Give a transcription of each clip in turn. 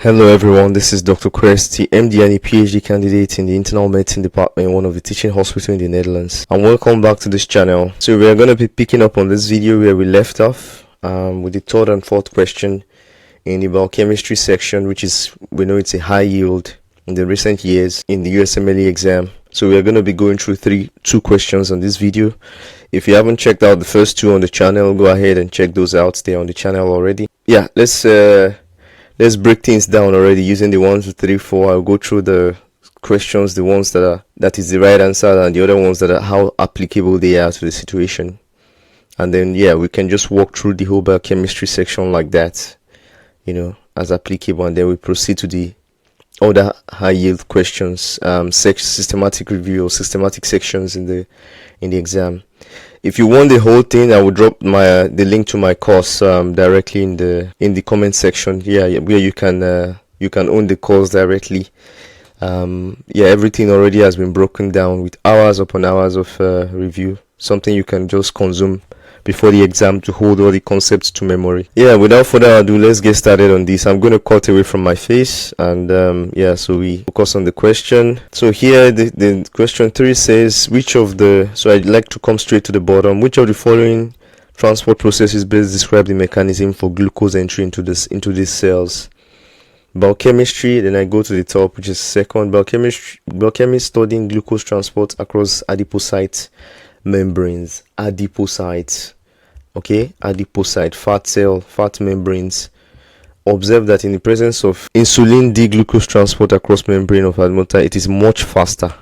Hello everyone, this is Dr. Kwesti, MD and a PhD candidate in the internal medicine department in one of the teaching hospitals in the Netherlands. And welcome back to this channel. So we are going to be picking up on this video where we left off with the third and fourth question in the biochemistry section, which is, we know it's a high yield in the recent years in the USMLE exam. So we are going to be going through two questions on this video. If you haven't checked out the first two on the channel, go ahead and check those out there on the channel already. Yeah, let's break things down already using the 1, 2, 3, 4. I'll go through the questions, the ones that is the right answer, and the other ones that are how applicable they are to the situation. And then yeah, we can just walk through the whole biochemistry section like that, as applicable, and then we proceed to the other high yield questions, systematic review or systematic sections in the exam. If you want the whole thing, I will drop the link to my course directly in the comment section. Yeah, where you can own the course directly. Everything already has been broken down with hours upon hours of review. Something you can just consume before the exam to hold all the concepts to memory. Yeah, without further ado, let's get started on this. I'm going to cut away from my face and so we focus on the question. So here the question 3 says, so I'd like to come straight to the bottom. Which of the following transport processes best describe the mechanism for glucose entry into these cells? Biochemistry, then I go to the top, which is second. Biochemist studying glucose transport across adipocyte membranes. Adipocytes, fat membranes. Observe that in the presence of insulin D-glucose transport across membrane of adenocyte, it is much faster.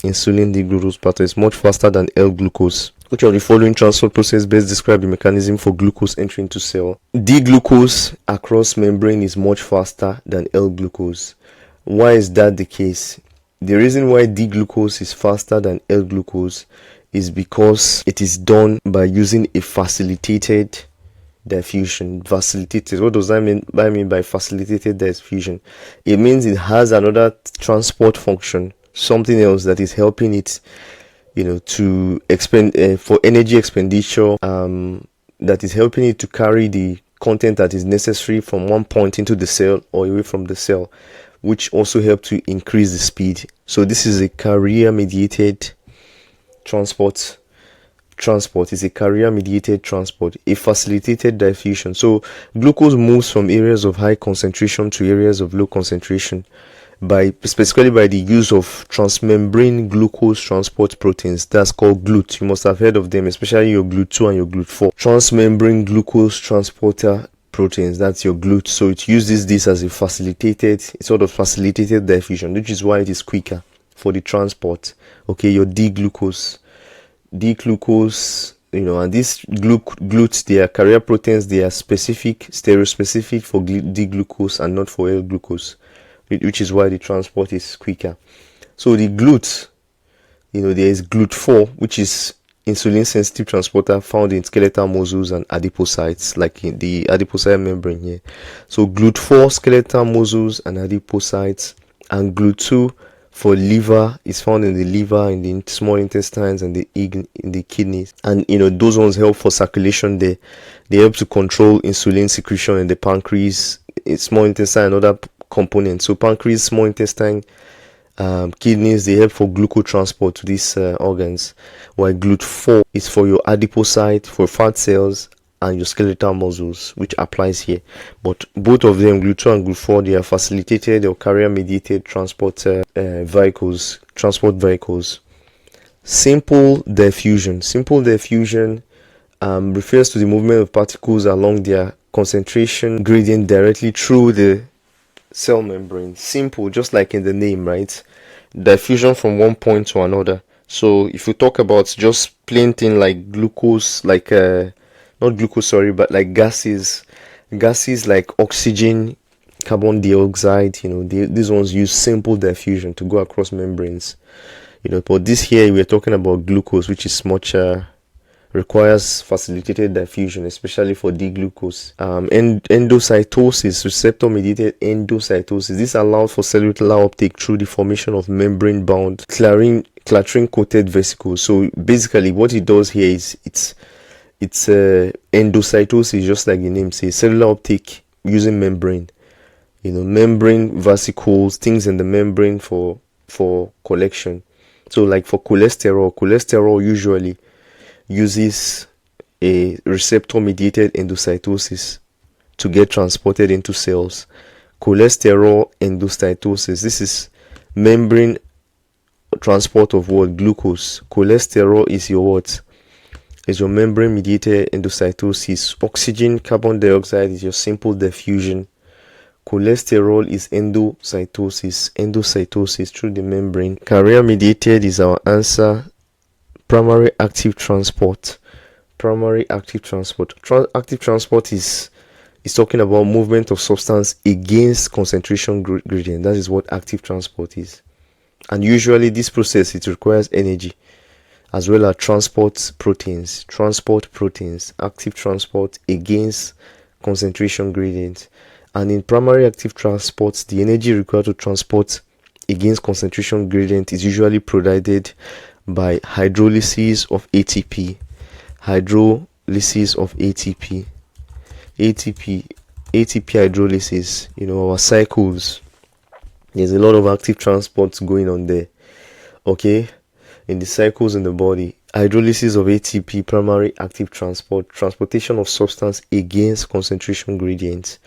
Insulin D-glucose pattern is much faster than L-glucose. Which of the following transport process best describe the mechanism for glucose entry into cell? D-glucose across membrane is much faster than L-glucose. Why is that the case? The reason why D-glucose is faster than L-glucose is because it is done by using a facilitated diffusion. Facilitated. What does that mean? I mean by facilitated diffusion, it means it has another transport function, something else that is helping it, to expend for energy expenditure. That is helping it to carry the content that is necessary from one point into the cell or away from the cell, which also help to increase the speed. So this is a carrier-mediated transport is a carrier-mediated transport, a facilitated diffusion. So glucose moves from areas of high concentration to areas of low concentration specifically by the use of transmembrane glucose transport proteins. That's called GLUT. You must have heard of them, especially your GLUT2 and your GLUT4. Transmembrane glucose transporter proteins, that's your GLUT. So it uses this as a facilitated diffusion, which is why it is quicker for the transport. Your D-glucose, and these GLUTs, they are carrier proteins. They are stereospecific for D-glucose and not for L-glucose, which is why the transport is quicker. So the GLUT, there is GLUT4, which is insulin sensitive transporter found in skeletal muscles and adipocytes, like in the adipocyte membrane here. So GLUT4, skeletal muscles and adipocytes, and GLUT2 for liver is found in the liver, in the small intestines, and in the kidneys. And those ones help for circulation. They help to control insulin secretion in the pancreas, small intestine, and other components. So pancreas, small intestine, kidneys, they help for glucose transport to these organs. While GLUT4 is for your adipocyte, for fat cells, and your skeletal muscles, which applies here. But both of them, GLUT2 and GLUT4, they are facilitated or carrier-mediated transport vehicles. Simple diffusion refers to the movement of particles along their concentration gradient directly through the cell membrane. Simple, just like in the name, right? Diffusion from one point to another. So if you talk about just plain thing like glucose, like not glucose, sorry, but like gases like oxygen, carbon dioxide, these ones use simple diffusion to go across membranes. But this here, we're talking about glucose, which is much requires facilitated diffusion, especially for D-glucose. Endocytosis, receptor-mediated endocytosis. This allows for cellular uptake through the formation of membrane-bound clarine-coated vesicles. So basically, what it does here is it's endocytosis, just like the name says, cellular uptake using membrane. membrane vesicles, things in the membrane for collection. So like for cholesterol usually uses a receptor mediated endocytosis to get transported into cells. Cholesterol endocytosis, this is membrane transport of what? Glucose. Cholesterol is your what? Is your membrane mediated endocytosis. Oxygen, carbon dioxide is your simple diffusion. Cholesterol is endocytosis through the membrane. Carrier mediated is our answer. Primary active transport. Active transport is talking about movement of substance against concentration gradient. That is what active transport is. And usually this process, it requires energy as well as transport proteins. Active transport against concentration gradient. And in primary active transport, the energy required to transport against concentration gradient is usually provided by hydrolysis of ATP. ATP hydrolysis, our cycles. There's a lot of active transport going on there. Okay, in the cycles in the body, hydrolysis of ATP, primary active transportation of substance against concentration gradients.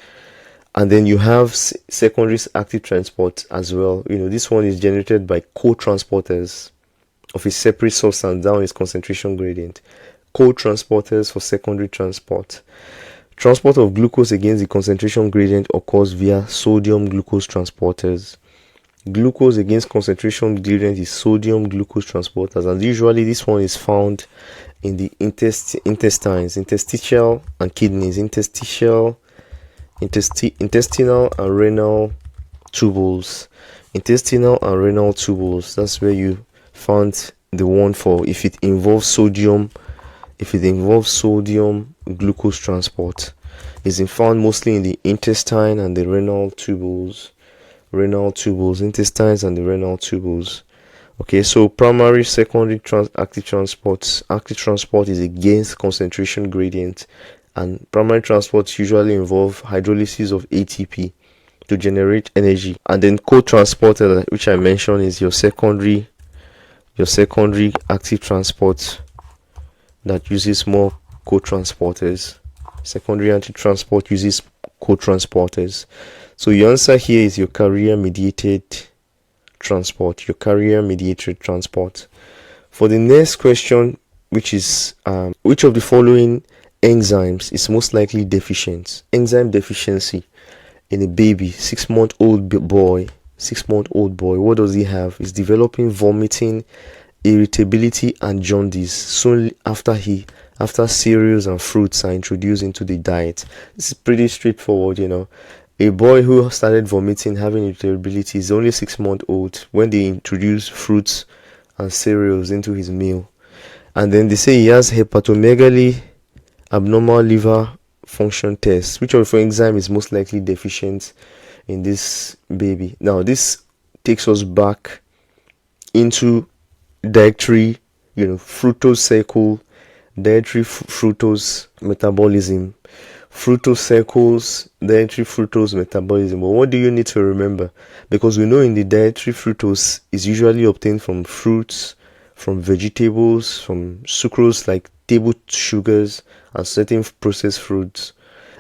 And then you have secondary active transport as well. This one is generated by co-transporters of a separate substance down its concentration gradient. Co-transporters for secondary transport. Transport of glucose against the concentration gradient occurs via sodium glucose transporters. Glucose against concentration gradient is sodium glucose transporters, and usually this one is found in the intestines, interstitial and kidneys, intestinal and renal tubules. That's where you found the one for if it involves sodium glucose transport. Is found mostly in the intestine and the renal tubules. Intestines and the renal tubules. Okay, so primary, secondary active transport. Active transport is against concentration gradient, and primary transports usually involve hydrolysis of ATP to generate energy, and then co-transporter, which I mentioned, is your secondary active transport that uses more co-transporters. Secondary active transport uses co-transporters. So your answer here is your carrier mediated transport. For the next question, which is which of the following enzymes is most likely deficient? Enzyme deficiency in a baby, 6-month-old boy. What does he have? He's developing vomiting, irritability, and jaundice soon after cereals and fruits are introduced into the diet. This is pretty straightforward. A boy who started vomiting, having irritability, is only 6-month-old when they introduce fruits and cereals into his meal. And then they say he has hepatomegaly, abnormal liver function test. Which of the enzyme is most likely deficient in this baby? Now this takes us back into dietary, fructose cycle, dietary fructose metabolism. Fructose cycles, dietary fructose metabolism. But what do you need to remember? Because we know in the dietary fructose is usually obtained from fruits, from vegetables, from sucrose like table sugars and certain processed fruits.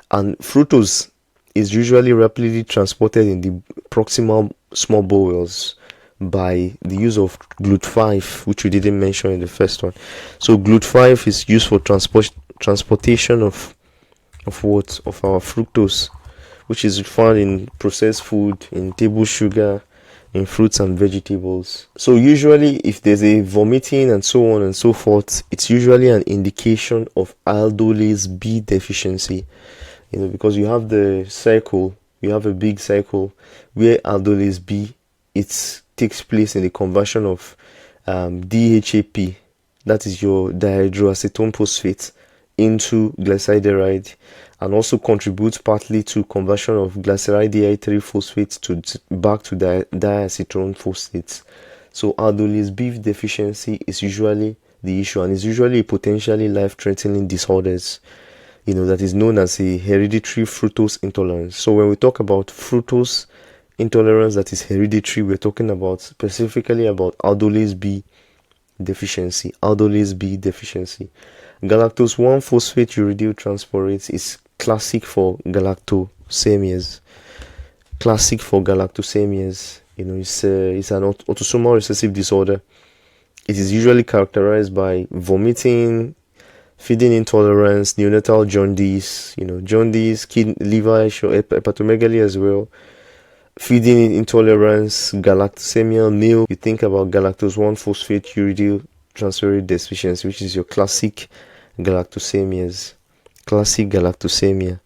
And fructose is usually rapidly transported in the proximal small bowels by the use of GLUT5, which we didn't mention in the first one. So GLUT5 is used for transportation of our fructose, which is found in processed food, in table sugar, in fruits and vegetables. So usually if there's a vomiting and so on and so forth, it's usually an indication of aldolase B deficiency, because you have the cycle, you have a big cycle where aldolase B, it takes place in the conversion of DHAP, that is your dihydroacetone phosphate, into glyceride, and also contributes partly to conversion of glyceride-3 phosphate back to diacetone phosphates. So aldolase B deficiency is usually the issue, and is usually a potentially life-threatening disorders. that is known as a hereditary fructose intolerance. So when we talk about fructose intolerance that is hereditary, we're talking about specifically about aldolase B deficiency. Aldolase B deficiency. Galactose 1-phosphate uridyl transferase is classic for galactosemias. Classic for galactosemias. It's an autosomal recessive disorder. It is usually characterized by vomiting, feeding intolerance, neonatal jaundice, jaundice, liver issue, hepatomegaly as well, feeding intolerance, galactosemia, milk. You think about galactose 1-phosphate uridyl transferase deficiency, which is your classic galactosemias. Classic galactosemia.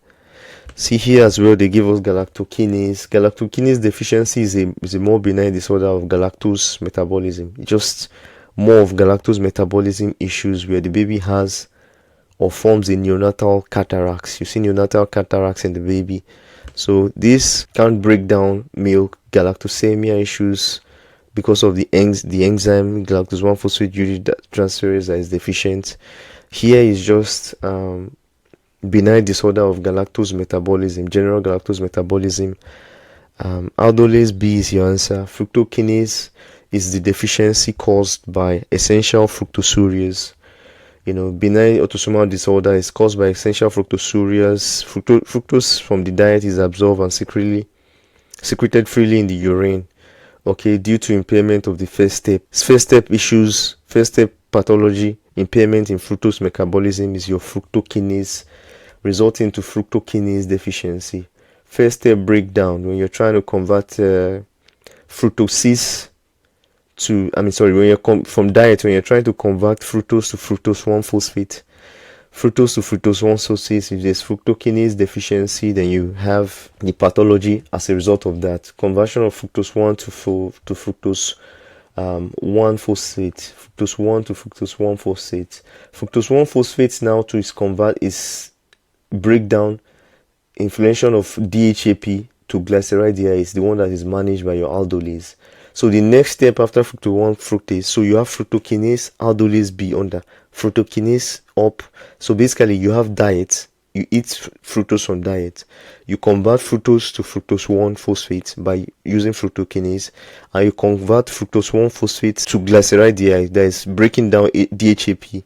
See here as well, they give us galactokinase. Galactokinase deficiency is a more benign disorder of galactose metabolism. Just more of galactose metabolism issues where the baby has or forms a neonatal cataracts. You see neonatal cataracts in the baby. So this can't break down milk, galactosemia issues because of the enzyme galactose 1-phosphate uridyl transferase that is deficient. Here is just benign disorder of galactose metabolism, general galactose metabolism. Aldolase B is your answer. Fructokinase is the deficiency caused by essential fructosureas. Benign autosomal disorder is caused by essential fructosureas. Fructose from the diet is absorbed and secreted freely in the urine. Okay, due to impairment of the first step. First step issues, first step pathology, impairment in fructose metabolism is your fructokinase, resulting to fructokinase deficiency. First step breakdown, when you're trying to convert fructose from diet, when you're trying to convert fructose to fructose 1-phosphate, fructose to fructose 1-phosphate, if there's fructokinase deficiency, then you have the pathology as a result of that. Conversion of fructose 1 to fructose 1-phosphate, fructose 1 to fructose 1-phosphate. Fructose 1-phosphate now is breakdown, influence of DHAP to glyceride dehydrase, the one that is managed by your aldolase. So the next step after fructose 1 fructase, so you have fructokinase, aldolase B under, fructokinase up. So basically you have diet, you eat fructose from diet, you convert fructose to fructose 1-phosphate by using fructokinase, and you convert fructose 1-phosphate to glyceride dehydrase, that is breaking down DHAP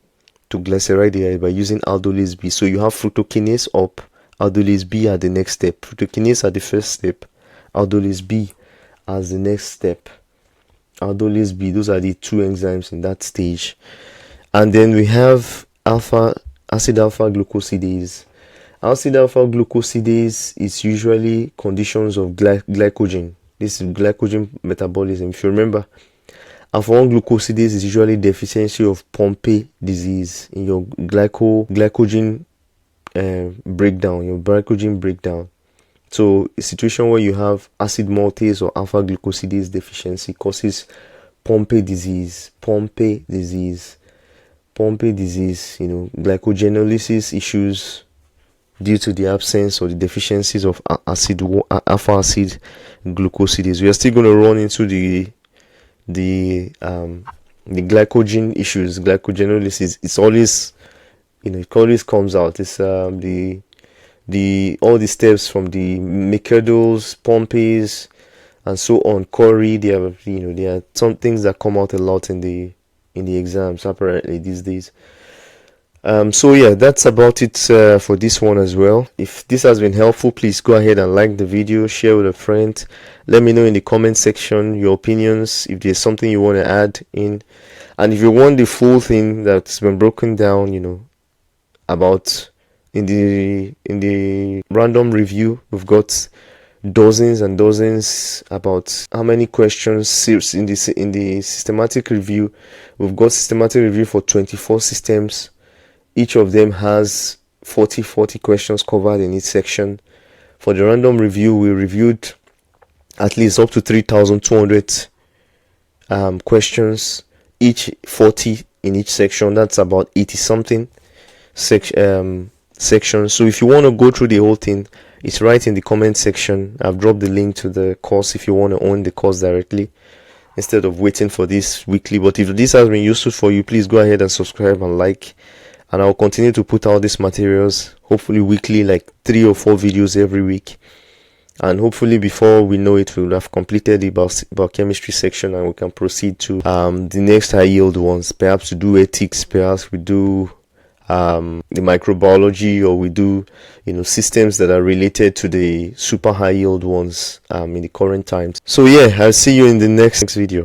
to glyceride dehydrase by using aldolase B. So you have fructokinase up, aldolase B at the next step. Fructokinase at the first step, aldolase B as the next step. Aldolase B, those are the two enzymes in that stage. And then we have acid alpha glucosidase. Acid alpha glucosidase is usually conditions of glycogen. This is glycogen metabolism. If you remember, alpha 1 glucosidase is usually deficiency of Pompe disease in your glycogen breakdown. So a situation where you have acid maltase or alpha glucosidase deficiency causes Pompe disease, glycogenolysis issues due to the absence or the deficiencies of alpha acid glucosidase. We are still going to run into the glycogen issues, glycogenolysis. It's always, it always comes out. It's all the steps from the Mercados, Pompes, and so on. Cori, there are some things that come out a lot in the exams apparently these days. So yeah, that's about it for this one as well. If this has been helpful, please go ahead and like the video, share with a friend. Let me know in the comment section your opinions, if there's something you want to add in, and if you want the full thing that's been broken down, about in the random review. We've got dozens and dozens about how many questions in the systematic review. We've got systematic review for 24 systems. Each of them has 40 questions covered in each section. For the random review, we reviewed at least up to 3,200 questions, each 40 in each section. That's about 80 something sections. So if you want to go through the whole thing, it's right in the comment section. I've dropped the link to the course if you want to own the course directly instead of waiting for this weekly. But if this has been useful for you, please go ahead and subscribe and like and I'll continue to put out these materials, hopefully weekly, like 3 or 4 videos every week. And hopefully before we know it, we'll have completed the biochemistry section, and we can proceed to the next high yield ones. Perhaps to do ethics, perhaps we do the microbiology, or we do systems that are related to the super high yield ones in the current times. So yeah, I'll see you in the next video.